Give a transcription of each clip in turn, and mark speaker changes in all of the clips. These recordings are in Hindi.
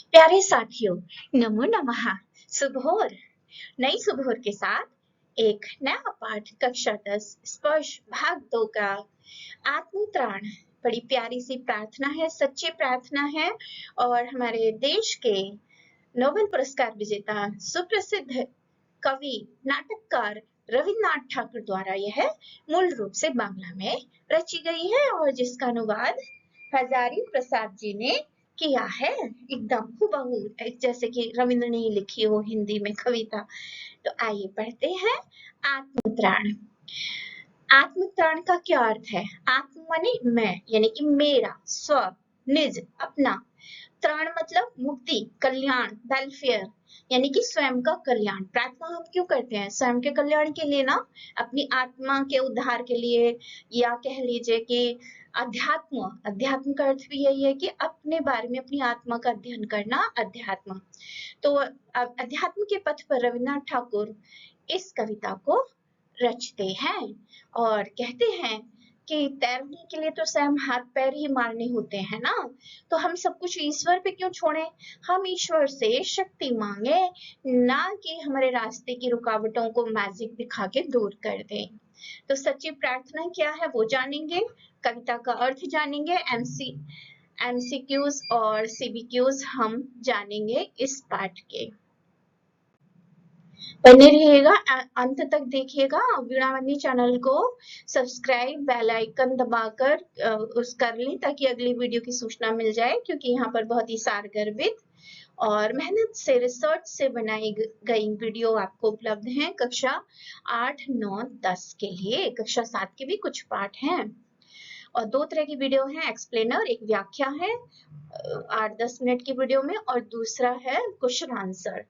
Speaker 1: प्यारे साथियों, नमो नमः। सुबहोर। नई सुबहोर के साथ एक नया पाठ कक्षा 10 स्पर्श भाग 2 का आत्मत्राण। बड़ी प्यारी सी प्रार्थना है, सच्ची प्रार्थना है और हमारे देश के नोबेल पुरस्कार विजेता सुप्रसिद्ध कवि नाटककार रविन्द्रनाथ ठाकुर द्वारा यह मूल रूप से बांग्ला में रची गई है और जिसका अनुवाद हजारी प्रसाद जी ने किया है, एकदम हूबहू जैसे कि रविंद्र ने लिखी हो हिंदी में कविता। तो आइए पढ़ते हैं। आत्मत्राण। आत्मत्राण का क्या अर्थ है? आत्म माने मैं, यानी कि मेरा, स्व, निज, अपना। त्राण मतलब मुक्ति, कल्याण, वेलफेयर, यानी कि स्वयं का कल्याण। प्रार्थना हम क्यों करते हैं? स्वयं के कल्याण के लिए ना, अपनी आत्मा के उद्धार के लिए, या कह लीजिए कि अध्यात्म। अध्यात्म का अर्थ भी यही है कि अपने बारे में, अपनी आत्मा का अध्ययन करना, अध्यात्म। तो अध्यात्म के पथ पर रविन्द्रनाथ ठाकुर इस कविता को रचते हैं और कहते हैं कि तैरने के लिए तो स्वयं हाथ पैर ही मारने होते हैं ना, तो हम सब कुछ ईश्वर पे क्यों छोड़ें? हम ईश्वर से शक्ति मांगे, ना कि हमारे रास्ते की रुकावटों को मैजिक दिखा के दूर कर दें। तो सच्ची प्रार्थना क्या है वो जानेंगे, कविता का अर्थ जानेंगे, एमसीक्यूज और सीबीक्यूज हम जानेंगे इस पाठ के। बने रहिएगा, अंत तक देखिएगा। वीणावंदी चैनल को सब्सक्राइब, बेल आइकन दबाकर उस कर लें ताकि अगली वीडियो की सूचना मिल जाए, क्योंकि यहाँ पर बहुत ही सारगर्भित और मेहनत से, रिसर्च से बनाई गई वीडियो आपको उपलब्ध है कक्षा 8, 9, 10 के लिए। कक्षा 7 के भी कुछ पाठ हैं और 2 तरह की वीडियो है, एक्सप्लेनर, एक व्याख्या है 8-10 मिनट की वीडियो में, और दूसरा है क्वेश्चन आंसर।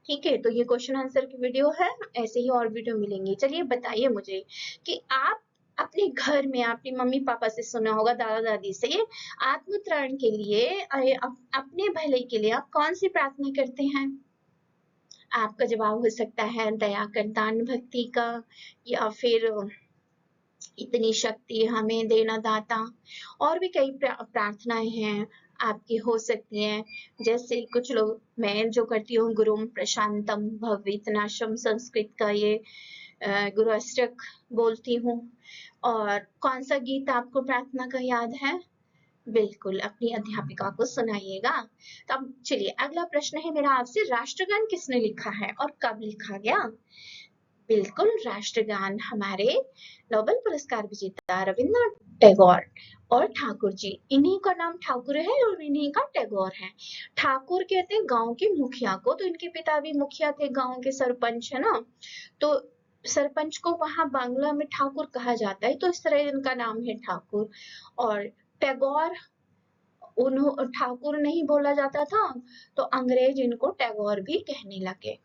Speaker 1: ठीक है, तो ये क्वेश्चन आंसर की वीडियो है, ऐसे ही और वीडियो मिलेंगी। चलिए बताइए मुझे कि आप अपने घर में अपनी मम्मी पापा से सुना होगा, दादा दादी से, आत्मत्राण के लिए, अपने भले के लिए आप कौन सी प्रार्थना करते हैं? आपका जवाब हो सकता है दया कर, दान भक्ति का, या फिर इतनी शक्ति हमें देना दाता। और भी कई प्रार्थनाएं हैं आपकी हो सकती हैं, जैसे कुछ लोग, मैं जो करती हूँ, गुरुम प्रशांतम भवेत् नाशम, संस्कृत का ये गुरु अष्टक बोलती हूँ। और कौन सा गीत आपको प्रार्थना का याद है? बिल्कुल अपनी अध्यापिका को सुनाइएगा। तो अब चलिए, अगला प्रश्न है मेरा आपसे, राष्ट्रगान किसने लिखा है और कब लिखा गया? बिल्कुल, राष्ट्रगान हमारे नोबेल पुरस्कार विजेता रविन्द्रनाथ टैगोर और ठाकुर जी, इन्हीं का नाम ठाकुर है और इन्हीं का टैगोर है। ठाकुर कहते हैं गांव के मुखिया को, तो इनके पिता भी मुखिया थे, गांव के सरपंच है ना, तो सरपंच को वहां बांग्ला में ठाकुर कहा जाता है, तो इस तरह इनका नाम है ठाकुर। और टैगोर, उन्हों ठाकुर नहीं बोला जाता था, तो अंग्रेज इनको टैगोर भी कहने लगे।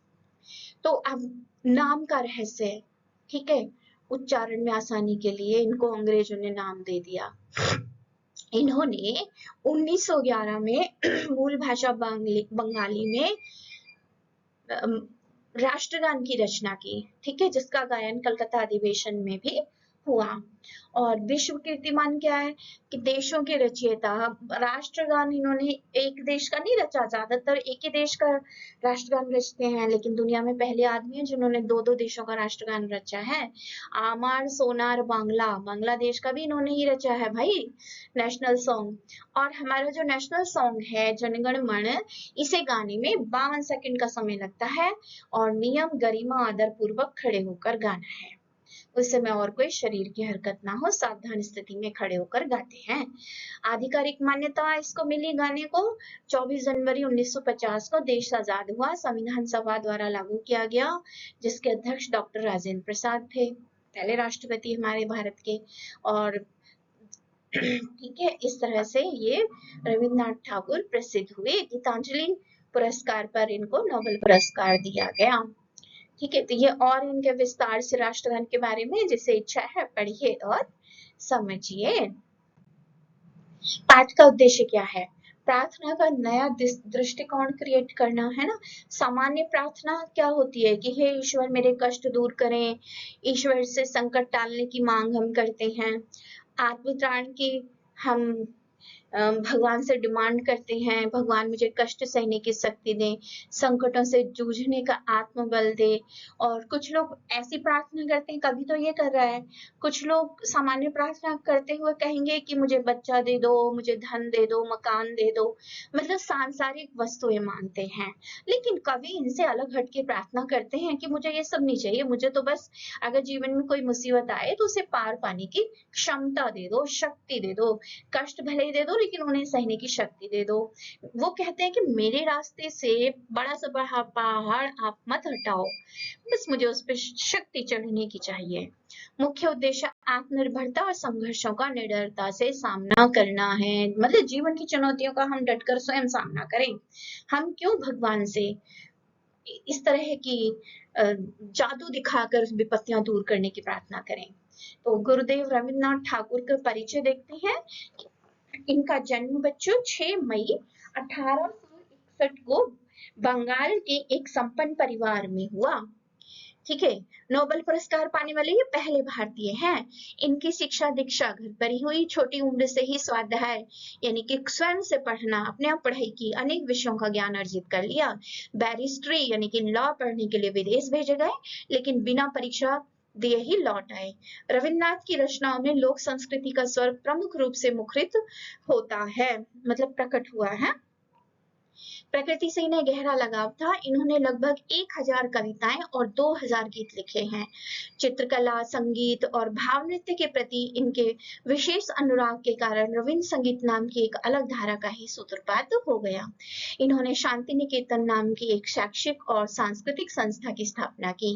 Speaker 1: तो अब नाम का रहस्य है, ठीक है, उच्चारण में आसानी के लिए इनको अंग्रेजों ने नाम दे दिया। इन्होंने 1911 में मूल भाषा बंगाली में राष्ट्रगान की रचना की, ठीक है, जिसका गायन कलकत्ता अधिवेशन में भी हुआ। और विश्व कीर्तिमान क्या है कि देशों के रचयिता, राष्ट्रगान इन्होंने एक देश का नहीं रचा, ज्यादातर एक ही देश का राष्ट्रगान रचते हैं, लेकिन दुनिया में पहले आदमी हैं जिन्होंने 2-2 देशों का राष्ट्रगान रचा है। आमार सोनार बांग्ला, बांग्लादेश का भी इन्होंने ही रचा है भाई, नेशनल सॉन्ग। और हमारा जो नेशनल सॉन्ग है जनगण मन, इसे गाने में 52 सेकंड का समय लगता है और नियम, गरिमा, आदर पूर्वक खड़े होकर गाना है। उस समय और कोई शरीर की हरकत ना हो, सावधान स्थिति में खड़े होकर गाते हैं। आधिकारिक मान्यता इसको मिली गाने को 24 जनवरी 1950 को देश आजाद हुआ, संविधान सभा द्वारा लागू किया गया, जिसके अध्यक्ष डॉक्टर राजेंद्र प्रसाद थे, पहले राष्ट्रपति हमारे भारत के। और ठीक है, इस तरह से ये रविन्द्रनाथ ठाकुर प्रसिद्ध हुए। गीतांजलि पुरस्कार पर इनको नोबेल पुरस्कार दिया गया। ठीक है, तो ये और इनके विस्तार से राष्ट्रगान के बारे में जिसे इच्छा है पढ़िए और समझिए। पाठ का उद्देश्य क्या है? प्रार्थना का नया दृष्टिकोण क्रिएट करना है ना। सामान्य प्रार्थना क्या होती है कि हे ईश्वर मेरे कष्ट दूर करें, ईश्वर से संकट टालने की मांग हम करते हैं। आत्मत्राण की हम भगवान से डिमांड करते हैं, भगवान मुझे कष्ट सहने की शक्ति दें, संकटों से जूझने का आत्मबल दे। और कुछ लोग ऐसी प्रार्थना करते हैं, कभी तो ये कर रहा है, कुछ लोग सामान्य प्रार्थना करते हुए कहेंगे कि मुझे बच्चा दे दो, मुझे धन दे दो, मकान दे दो, मतलब सांसारिक वस्तुएं मांगते हैं। लेकिन कवि इनसे अलग हट के प्रार्थना करते हैं कि मुझे ये सब नहीं चाहिए, मुझे तो बस अगर जीवन में कोई मुसीबत आए तो उसे पार पाने की क्षमता दे दो, शक्ति दे दो, कष्ट भले ही दे दो लेकिन उन्हें सहने की शक्ति दे दो। वो कहते हैं कि मेरे रास्ते से बड़ा सा बड़ा पहाड़ आप मत हटाओ, बस मुझे उस पर शक्ति चढ़ने की चाहिए। मुख्य उद्देश्य आत्मनिर्भरता और संघर्षों का निडरता से सामना करना है, मतलब जीवन की चुनौतियों का हम डटकर स्वयं सामना करें। हम क्यों भगवान से इस तरह की जादू दिखाकर विपत्तियां दूर करने की प्रार्थना करें। तो गुरुदेव रविन्द्रनाथ ठाकुर का परिचय देखते हैं। इनका जन्म बच्चों 6 मई 1861 को बंगाल के एक संपन्न परिवार में हुआ। ठीक है, नोबेल पुरस्कार पाने वाले ये पहले भारतीय हैं। इनकी शिक्षा दीक्षा घर पर ही हुई। छोटी उम्र से ही स्वाध्याय यानी कि स्वयं से पढ़ना, अपने आप पढ़ाई की, अनेक विषयों का ज्ञान अर्जित कर लिया। बैरिस्ट्री यानी कि लॉ पढ़ने के लिए विदेश भेजे गए, लेकिन बिना परीक्षा दिए ही लौट आए। रविन्द्रनाथ की रचनाओं में लोक संस्कृति का स्वर प्रमुख रूप से मुखरित होता है, मतलब प्रकट हुआ है। प्रकृति से इन्हें गहरा लगाव था। इन्होंने लगभग 1000 कविताएं और 2000 गीत लिखे हैं। चित्रकला, संगीत और भाव नृत्य के प्रति इनके विशेष अनुराग के कारण रविन्द्र संगीत नाम की एक अलग धारा का ही सूत्रपात हो गया। इन्होंने शांति निकेतन नाम की एक शैक्षिक और सांस्कृतिक संस्था की स्थापना की।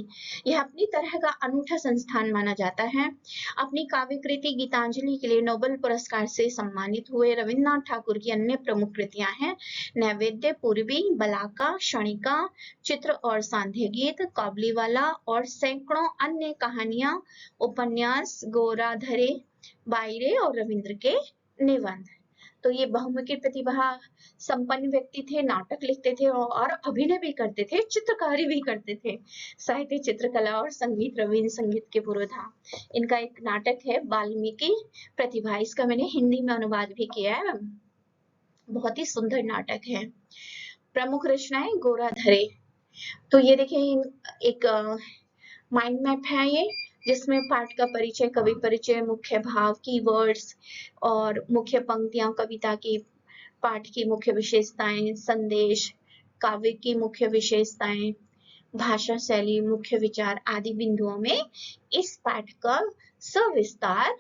Speaker 1: यह अपनी तरह का अनूठा संस्थान माना जाता है। अपनी काव्य कृति गीतांजलि के लिए नोबेल पुरस्कार से सम्मानित हुए। रविन्द्रनाथ ठाकुर की अन्य प्रमुख कृतियां हैं नैवेद्य, पूर्वी, बलाका, क्षणिका, चित्र और सांध्य गीत, काबुलीवाला और सैकड़ों अन्य कहानियां, उपन्यास, गोराधरे, बायरे और रविंद्र के निबंध। तो ये बहुमुखी प्रतिभा संपन्न व्यक्ति थे, नाटक लिखते थे और अभिनय भी करते थे, चित्रकारी भी करते थे। साहित्य, चित्रकला और संगीत रविन्द्र संगीत के पुरोधा। इनका एक नाटक है वाल्मीकि प्रतिभा, इसका मैंने हिंदी में अनुवाद भी किया है, बहुत ही सुंदर नाटक है। प्रमुख रचनाएं गोराधरे। तो ये देखिए एक माइंड मैप है ये, जिसमें पाठ का परिचय, कवि परिचय, मुख्य भाव, कीवर्ड्स और मुख्य पंक्तियां, कविता की पाठ की मुख्य विशेषताएं, संदेश, काव्य की मुख्य विशेषताएं, भाषा शैली, मुख्य विचार आदि बिंदुओं में इस पाठ का सविस्तार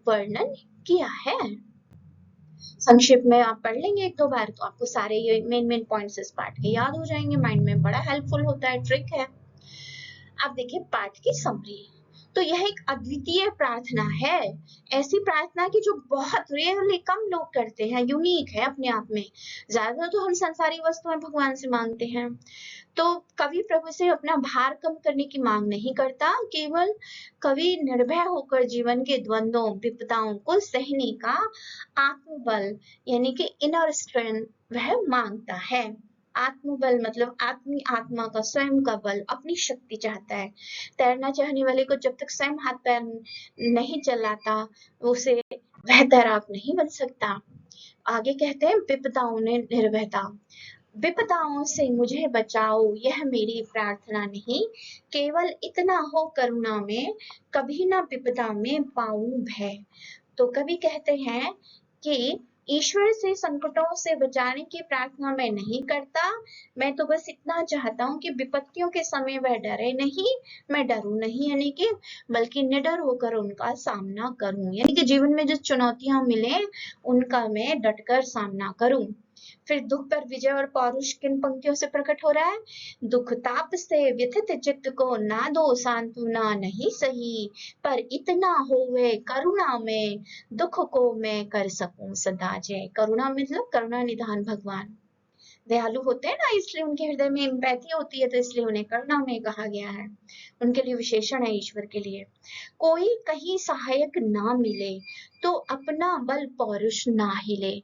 Speaker 1: वर्णन किया है। संक्षिप्त में आप पढ़ लेंगे 1-2 बार तो आपको सारे ये मेन पॉइंट्स इस पाठ के याद हो जाएंगे। माइंड में बड़ा हेल्पफुल होता है, ट्रिक है। अब देखिए पाठ की समरी। तो यह एक अद्वितीय प्रार्थना है, ऐसी प्रार्थना की जो बहुत रेयरली कम लोग करते हैं, यूनिक है अपने आप में। ज्यादातर तो हम संसारी वस्तुएं भगवान से मांगते हैं। तो कवि प्रभु से अपना भार कम करने की मांग नहीं करता, केवल कवि निर्भय होकर जीवन के द्वंद्वों, विपदाओं को सहने का आत्मबल यानी कि इनर स्ट्रेंथ वह मांगता है। आत्मबल मतलब आत्मा का स्वयं का बल, अपनी शक्ति चाहता है। तैरना चाहने वाले को जब तक स्वयं हाथ पैर नहीं चलाता, उसे वह तैराक नहीं बन सकता। आगे कहते हैं विपदाओं ने निर्भयता। विपदाओं से मुझे बचाओ, यह मेरी प्रार्थना नहीं, केवल इतना हो करुणा में, कभी ना विपदा में पाऊं भय। तो कवि कहते हैं कि ईश्वर से संकटों से बचाने की प्रार्थना मैं नहीं करता, मैं तो बस इतना चाहता हूँ कि विपत्तियों के समय वह डरे नहीं, मैं डरूं नहीं, यानी कि बल्कि निडर होकर उनका सामना करूं, यानी कि जीवन में जो चुनौतियां मिले उनका मैं डटकर सामना करूं। फिर दुख पर विजय और पौरुष किन पंक्तियों से प्रकट हो रहा है? दुख ताप से व्यथित चित्त को ना दो सांत्वना नहीं सही, पर इतना होवे करुणा में, दुख को मैं कर सकूं सदा जय। करुणा मतलब करुणा निधान भगवान दयालु होते हैं ना, इसलिए उनके हृदय में एम्पैथी होती है, तो इसलिए उन्हें करुणामय कहा गया है। उनके लिए विशेषण है ईश्वर के लिए। कोई कहीं सहायक ना मिले तो अपना बल पौरुष ना हिले।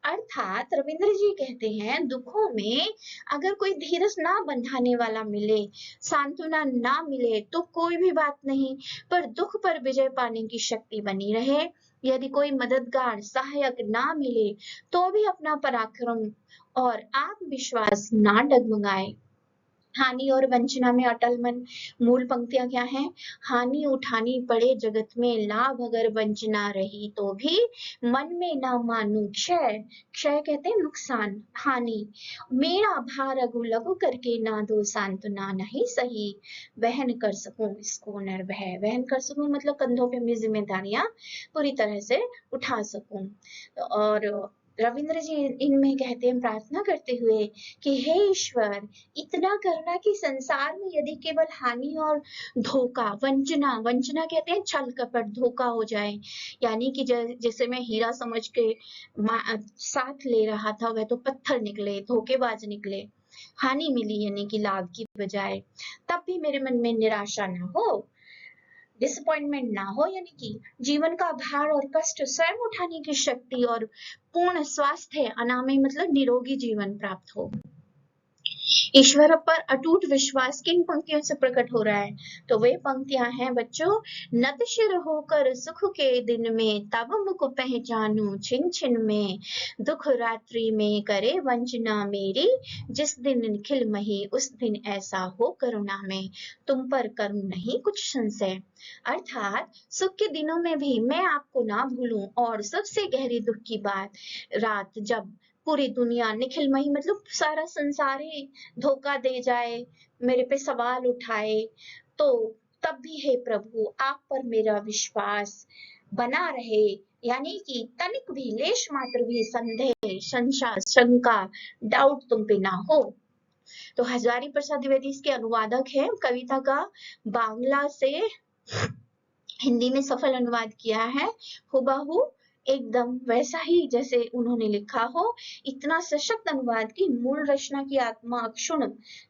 Speaker 1: अर्थात रविंद्र जी कहते हैं दुखों में अगर कोई धीरज ना बंधाने वाला मिले, सांत्वना ना मिले तो कोई भी बात नहीं, पर दुख पर विजय पाने की शक्ति बनी रहे, यदि कोई मददगार सहायक ना मिले तो भी अपना पराक्रम और आत्मविश्वास ना डगमगाए। हानि और वंचना में अटल मन। मूल पंक्तियां क्या हैं? हानि उठानी पड़े जगत में, लाभ अगर वंचना रही तो भी मन में ना मानू क्षय। क्षय कहते हैं नुकसान, हानि। मेरा भार अगु लघु करके ना दो सांत्वना, नहीं सही वहन कर सकूं इसको निर्भय। वहन कर सकूं मतलब कंधों पे अपनी जिम्मेदारियां पूरी तरह से उठा सकूं। और रविंद्र जी इनमें कहते हैं प्रार्थना करते हुए कि हे ईश्वर, इतना करना कि संसार में यदि केवल हानि और धोखा, वंचना, वंचना कहते हैं छल कपट, धोखा हो जाए, यानी कि जैसे मैं हीरा समझ के साथ ले रहा था वह तो पत्थर निकले, धोखेबाज निकले, हानि मिली यानी कि लाभ की बजाय, तब भी मेरे मन में निराशा ना हो, डिसअपॉइंटमेंट ना हो, यानी कि जीवन का भार और कष्ट स्वयं उठाने की शक्ति और पूर्ण स्वास्थ्य, अनामय मतलब निरोगी जीवन प्राप्त हो। ईश्वर पर अटूट विश्वास किन पंक्तियों से प्रकट हो रहा है? तो वे पंक्तियां हैं बच्चों, नतशिर होकर सुख के दिन में, तब मुख पहचानू छिन छिन में, दुख रात्रि में करे वंचना मेरी, जिस दिन निखिल मही उस दिन ऐसा हो करुणा में, तुम पर करूं नहीं कुछ संशय। अर्थात सुख के दिनों में भी मैं आपको ना भूलूं, और सबसे गहरी दुख की बात, रात जब पूरी दुनिया निखिलमयी मतलब सारा संसार ही धोखा दे जाए, मेरे पे सवाल उठाए, तो तब भी हे प्रभु आप पर मेरा विश्वास बना रहे, यानी कि तनिक भी लेश मात्र भी संदेह, संशय, शंका, डाउट तुम पे ना हो। तो हजारी प्रसाद द्विवेदी इसके अनुवादक है, कविता का बांग्ला से हिंदी में सफल अनुवाद किया है, हुबहू एकदम वैसा ही जैसे उन्होंने लिखा हो, इतना सशक्त अनुवाद की मूल रचना की आत्मा अक्षुण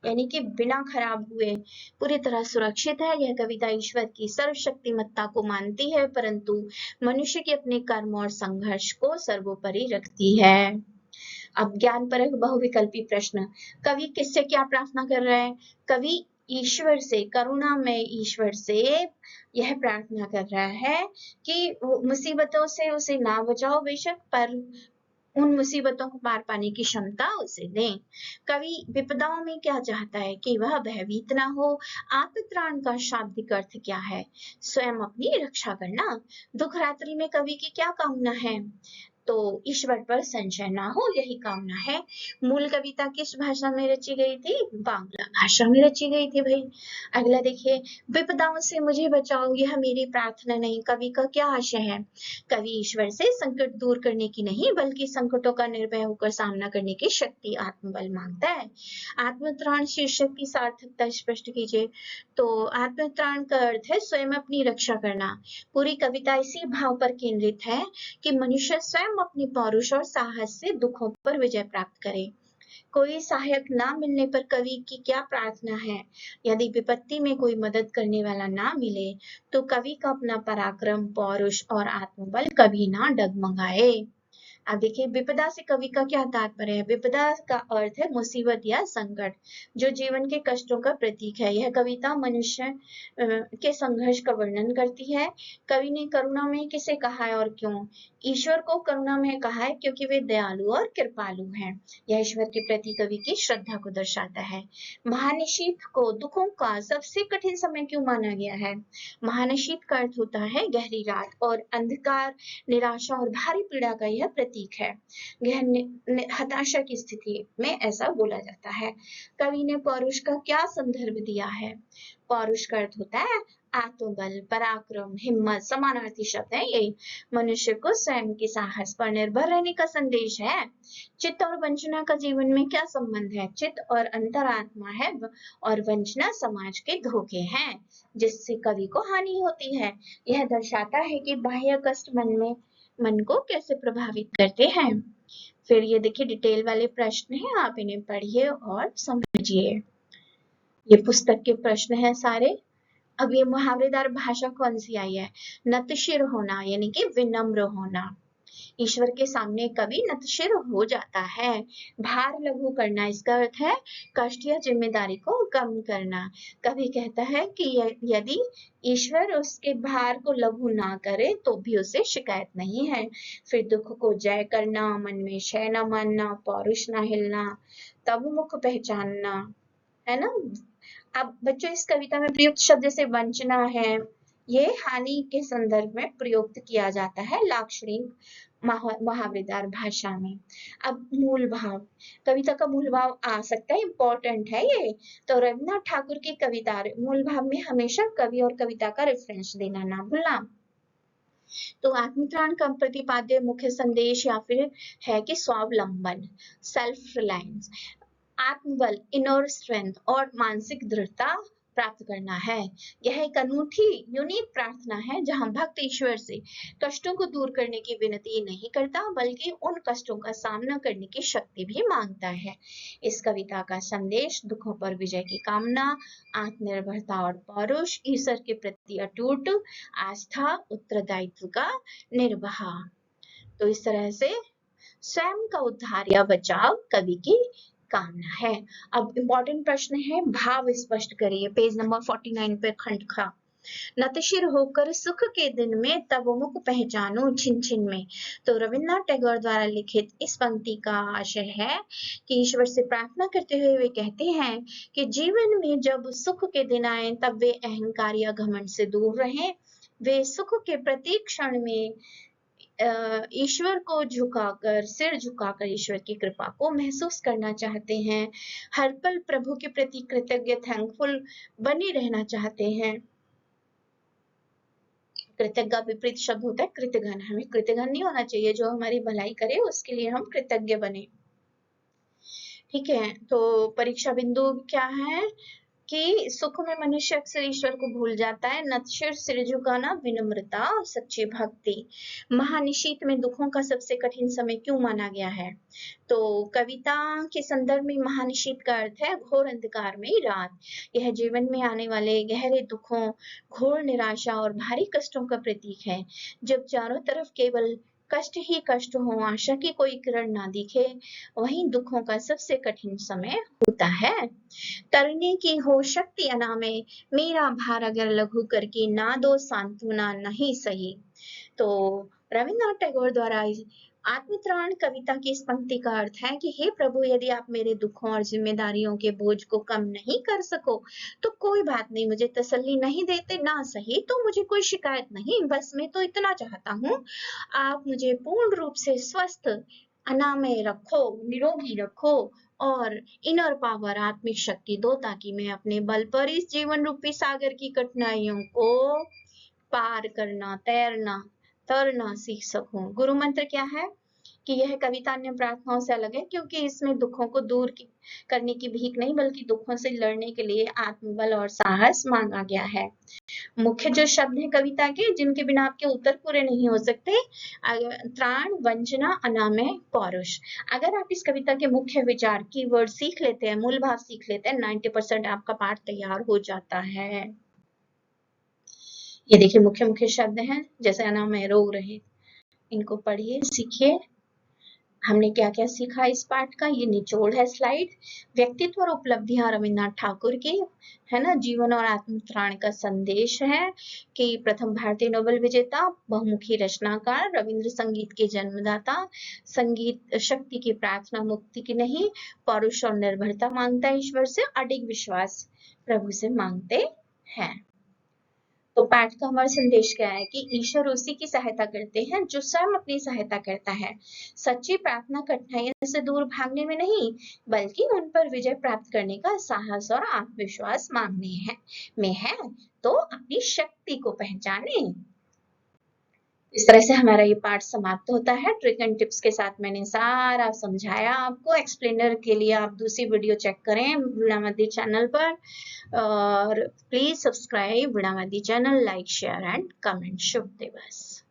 Speaker 1: यानी कि बिना खराब हुए पूरी तरह सुरक्षित है। यह कविता ईश्वर की सर्वशक्तिमत्ता को मानती है, परंतु मनुष्य के अपने कर्म और संघर्ष को सर्वोपरि रखती है। अब ज्ञान परक बहुविकल्पी प्रश्न, कवि किससे क्या प्रार्थना कर रहे हैं? कवि ईश्वर से, करुणा में ईश्वर से यह प्रार्थना कर रहा है कि मुसीबतों से उसे ना बचाओ बेशक, पर उन मुसीबतों को पार पाने की क्षमता उसे दें। कवि विपदाओं में क्या चाहता है? कि वह भयभीत ना हो। आत्मत्राण का शाब्दिक अर्थ क्या है? स्वयं अपनी रक्षा करना। दुख रात्रि में कवि की क्या कामना है? तो ईश्वर पर संशय ना हो, यही कामना है। मूल कविता किस भाषा में रची गई थी? बांग्ला भाषा में रची गई थी भाई। अगला देखिए, विपदाओं से मुझे बचाओ, यह मेरी प्रार्थना नहीं। कवि का क्या आशय है? कवि ईश्वर से संकट दूर करने की नहीं, बल्कि संकटों का निर्भय होकर सामना करने की शक्ति, आत्मबल मांगता है। आत्मत्राण शीर्षक की सार्थकता स्पष्ट कीजिए। तो आत्मत्राण का अर्थ है स्वयं अपनी रक्षा करना। पूरी कविता इसी भाव पर केंद्रित है कि मनुष्य स्वयं अपने पौरुष और साहस से दुखों पर विजय प्राप्त करे। कोई सहायक ना मिलने पर कवि की क्या प्रार्थना है? यदि विपत्ति में कोई मदद करने वाला ना मिले तो कवि का अपना पराक्रम, पौरुष और आत्मबल कभी ना डगमगाए। अब देखिए, विपदा से कवि का क्या तात्पर्य है? विपदा का अर्थ है मुसीबत या संकट, जो जीवन के कष्टों का प्रतीक है। यह कविता मनुष्य के संघर्ष का वर्णन करती है। कवि ने करुणा में किसे कहा है और क्यों? ईश्वर को करुणा में कहा है क्योंकि वे दयालु और कृपालु हैं। यह ईश्वर के प्रति कवि की श्रद्धा को दर्शाता है। महानिशीत को दुखों का सबसे कठिन समय क्यों माना गया है? महानिशीत का अर्थ होता है गहरी रात और अंधकार, निराशा और भारी पीड़ा का यह प्रतीक है। गहन हताशा की स्थिति में ऐसा बोला जाता है। कवि ने पौरुष का क्या संदर्भ दिया है? पौरुष का अर्थ होता है आत्मबल, पराक्रम, हिम्मत, समानार्थी शब्द है ये। मनुष्य को स्वयं के साहस पर निर्भर रहने का संदेश है। चित्त और वंचना का जीवन में क्या संबंध है? चित्त और अंतरात्मा है और वंचना समाज के धोखे हैं, जिससे कवि को हानि होती है। यह दर्शाता है कि बाह्य कष्ट मन को कैसे प्रभावित करते हैं। फिर ये देखिए डिटेल वाले प्रश्न हैं, आप इन्हें पढ़िए और समझिए। ये पुस्तक के प्रश्न हैं सारे। अब ये मुहावरेदार भाषा कौन सी आई है? नतशिर होना यानी कि विनम्र होना, ईश्वर के सामने कवि नतशिर हो जाता है। भार लघु करना, इसका अर्थ है कष्ट या जिम्मेदारी को कम करना। कवि कहता है कि यदि ईश्वर उसके भार को लघु ना करे तो भी उसे शिकायत नहीं है। फिर दुख को जय करना, मन में शय न मानना, पौरुष न हिलना, तब मुख पहचानना, है ना। अब बच्चों इस कविता में प्रयुक्त शब्द जैसे वंचना है, ये हानि के संदर्भ में प्रयुक्त किया जाता है लाक्षणिक महावृदार भाषा में। अब मूल भाव, कविता का मूल भाव आ सकता है, इंपॉर्टेंट है ये। तो रविन्द्रनाथ ठाकुर की कविता मूल भाव में हमेशा कवि और कविता का रेफरेंस देना ना भूलना। तो आत्मत्राण का प्रतिपाद्य मुख्य संदेश या फिर है कि स्वावलंबन, सेल्फ रिलायंस, आत्मबल, इनर स्ट्रेंथ और मानसिक दृढ़ता प्राप्त करना है। यह एक अनूठी यूनिक प्रार्थना है जहां भक्त ईश्वर से कष्टों को दूर करने की विनती नहीं करता बल्कि उन कष्टों का सामना करने की शक्ति भी मांगता है। इस कविता का संदेश दुखों पर विजय की कामना, आत्मनिर्भरता और पौरुष, ईश्वर के प्रति अटूट आस्था, उत्तरदायित्व का निर्वाह। तो इस तरह से स्वयं का उद्धार या बचाव कवि की कामना है। अब इंपॉर्टेंट प्रश्न है, भाव स्पष्ट करिए। पेज नंबर 49 पे खंड खा। नतशिर होकर सुख के दिन में तब मुख पहचानो छिन छिन में। तो रविन्द्रनाथ टैगोर द्वारा लिखित इस पंक्ति का आशय है कि ईश्वर से प्रार्थना करते हुए वे कहते हैं कि जीवन में जब सुख के दिन आए तब वे अहंकार या घमंड से दूर रहें। वे सुख के प्रत्येक क्षण में ईश्वर को झुकाकर, सिर झुकाकर ईश्वर की कृपा को महसूस करना चाहते हैं। हर पल प्रभु के प्रति कृतज्ञ, थैंकफुल बने रहना चाहते हैं। कृतज्ञ का विपरीत शब्द होता है कृतघ्न। हमें कृतघ्न नहीं होना चाहिए, जो हमारी भलाई करे उसके लिए हम कृतज्ञ बने। ठीक है, तो परीक्षा बिंदु क्या है कि सुख में मनुष्य अक्सर ईश्वर को भूल जाता है। नतशिर, सिर झुकाना, विनम्रता और सच्ची भक्ति। महानिशीत में दुखों का सबसे कठिन समय क्यों माना गया है? तो कविता के संदर्भ में महानिशीत का अर्थ है घोर अंधकार में रात। यह जीवन में आने वाले गहरे दुखों, घोर निराशा और भारी कष्टों का प्रतीक है। जब चारों तरफ केवल कष्ट ही कष्ट हो, आशा की कोई किरण ना दिखे, वहीं दुखों का सबसे कठिन समय होता है। करने की हो शक्ति अनामे, मेरा भार अगर लघु करके ना दो सांत्वना नहीं सही। तो रविन्द्रनाथ टैगोर द्वारा आत्मत्राण कविता की इस पंक्ति का अर्थ है कि हे प्रभु, यदि आप मेरे दुखों और जिम्मेदारियों के बोझ को कम नहीं कर सको तो कोई बात नहीं, मुझे तसल्ली नहीं देते ना सही तो मुझे कोई शिकायत नहीं, बस मैं तो इतना चाहता हूँ आप मुझे पूर्ण रूप से स्वस्थ, अनामय रखो, निरोगी रखो और इनर पावर, आत्मिक शक्ति दो ताकि मैं अपने बल पर इस जीवन रूपी सागर की कठिनाइयों को पार करना, तरना सीख सकूं। गुरु मंत्र क्या है कि यह कविता अन्य प्रार्थनाओं से अलग है क्योंकि इसमें दुखों को दूर करने की भीख नहीं बल्कि दुखों से लड़ने के लिए आत्मबल और साहस मांगा गया है। मुख्य जो शब्द है कविता के जिनके बिना आपके उत्तर पूरे नहीं हो सकते, त्राण, वंचना, अनामय, पौरुष। अगर आप इस कविता के मुख्य विचार कीवर्ड सीख लेते हैं, मूल भाव सीख लेते हैं, 90% आपका पाठ तैयार हो जाता है। ये देखिए मुख्य मुख्य शब्द हैं, जैसे अनामय, रो रहे, इनको पढ़िए, सीखिए। हमने क्या क्या सीखा इस पाठ का, ये निचोड़ है स्लाइड। व्यक्तित्व और उपलब्धियां रविन्द्रनाथ ठाकुर की, है ना। जीवन और आत्मत्राण का संदेश है कि प्रथम भारतीय नोबेल विजेता, बहुमुखी रचनाकार, रविंद्र संगीत के जन्मदाता, संगीत शक्ति की प्रार्थना, मुक्ति की नहीं, पौरुष और निर्भरता मांगता है ईश्वर से, अडिग विश्वास प्रभु से मांगते हैं। तो पाठ का हमारा संदेश क्या है कि ईश्वर उसी की सहायता करते हैं जो स्वयं अपनी सहायता करता है। सच्ची प्रार्थना कठिनाइयों से दूर भागने में नहीं बल्कि उन पर विजय प्राप्त करने का साहस और आत्मविश्वास मांगने में है। तो अपनी शक्ति को पहचाने। इस तरह से हमारा ये पाठ समाप्त होता है। ट्रिक एंड टिप्स के साथ मैंने सारा समझाया आपको। एक्सप्लेनर के लिए आप दूसरी वीडियो चेक करें वीणामती चैनल पर और please subscribe Veenamati channel, like, share and comment. शुभ दिवस।